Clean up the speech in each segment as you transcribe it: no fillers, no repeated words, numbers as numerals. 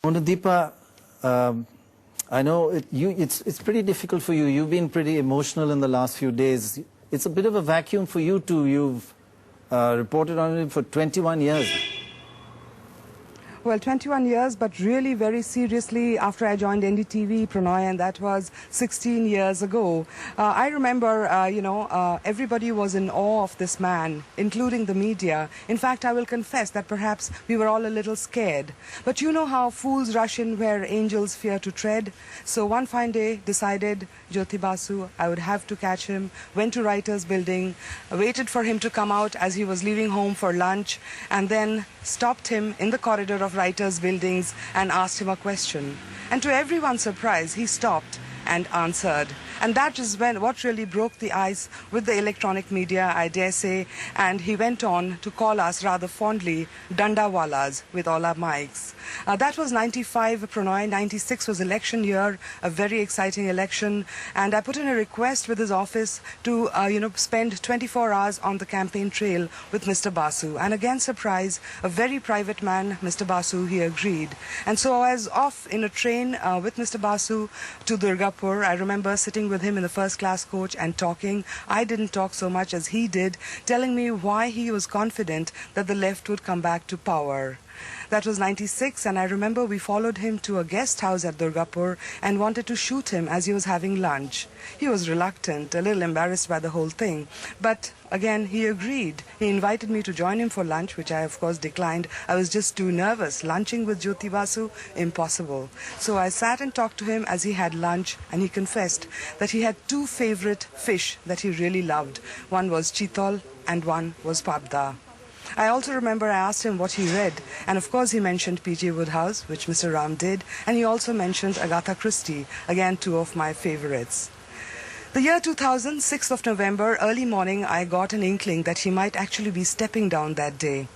Monideepa, I know it's pretty difficult for you. You've been pretty emotional in the last few days. It's a bit of a vacuum for you too. You've reported on it for 21 years. Well, 21 years, but really very seriously after I joined NDTV, Pranay, and that was 16 years ago. I remember, everybody was in awe of this man, including the media. In fact, I will confess that perhaps we were all a little scared. But you know how fools rush in where angels fear to tread? So one fine day, decided Jyoti Basu, I would have to catch him, went to Writers' Building, waited for him to come out as he was leaving home for lunch, and then stopped him in the corridor of Writers' Buildings and asked him a question. And to everyone's surprise, he stopped and answered. And that is what really broke the ice with the electronic media, I dare say. And he went on to call us rather fondly Dandawalas with all our mics. That was 95, Pranay. 96 was election year, a very exciting election. And I put in a request with his office to, spend 24 hours on the campaign trail with Mr. Basu. And again, surprise, a very private man, Mr. Basu, he agreed. And so I was off in a train with Mr. Basu to Durgapur. I remember sitting with him in the first-class coach and talking. I didn't talk so much as he did, telling me why he was confident that the left would come back to power. That was 96, and I remember we followed him to a guest house at Durgapur and wanted to shoot him as he was having lunch. He was reluctant, a little embarrassed by the whole thing, but again he agreed. He invited me to join him for lunch, which I of course declined. I was just too nervous. Lunching with Jyoti Basu, impossible. So I sat and talked to him as he had lunch, and he confessed that he had two favorite fish that he really loved. One was chitol and one was pabda. I also remember I asked him what he read, and of course he mentioned P.J. Woodhouse, which Mr. Ram did, and he also mentioned Agatha Christie, again two of my favorites. The year 2000, 6th of November, early morning, I got an inkling that he might actually be stepping down that day.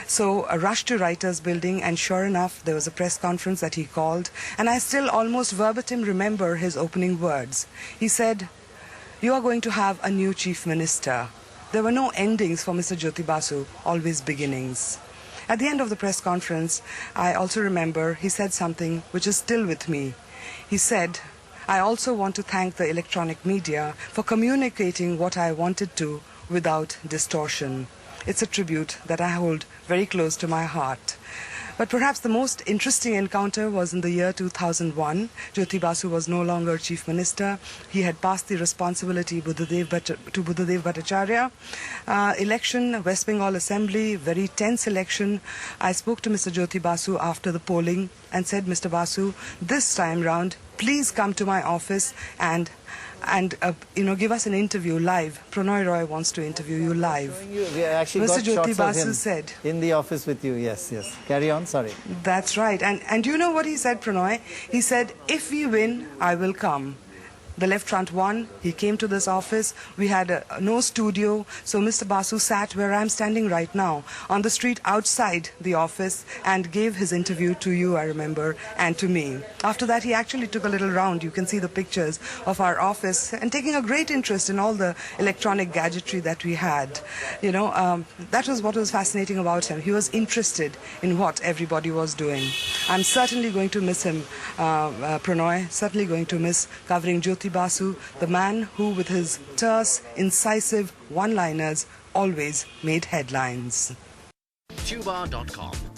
So I rushed to Writers' Building, and sure enough, there was a press conference that he called, and I still almost verbatim remember his opening words. He said, "You are going to have a new chief minister." There were no endings for Mr. Jyoti Basu, always beginnings. At the end of the press conference, I also remember he said something which is still with me. He said, "I also want to thank the electronic media for communicating what I wanted to without distortion." It's a tribute that I hold very close to my heart. But perhaps the most interesting encounter was in the year 2001. Jyoti Basu was no longer Chief Minister. He had passed the responsibility to Buddhadev Bhattacharya. Election, West Bengal Assembly, very tense election. I spoke to Mr. Jyoti Basu after the polling and said, "Mr. Basu, this time round, please come to my office and give us an interview live. Pranay Roy wants to interview you live." We actually Mr. got Jyoti shots of Basu him said, in the office with you. Yes. Carry on. Sorry. That's right. And you know what he said, Pranay? He said, "If we win, I will come." The Left Front won. He came to this office. We had no studio. So Mr. Basu sat where I'm standing right now, on the street outside the office, and gave his interview to you, I remember, and to me. After that, he actually took a little round. You can see the pictures of our office, and taking a great interest in all the electronic gadgetry that we had. That was what was fascinating about him. He was interested in what everybody was doing. I'm certainly going to miss him, Pranay, certainly going to miss covering Jyoti Basu, the man who, with his terse, incisive one-liners, always made headlines. Tuba.com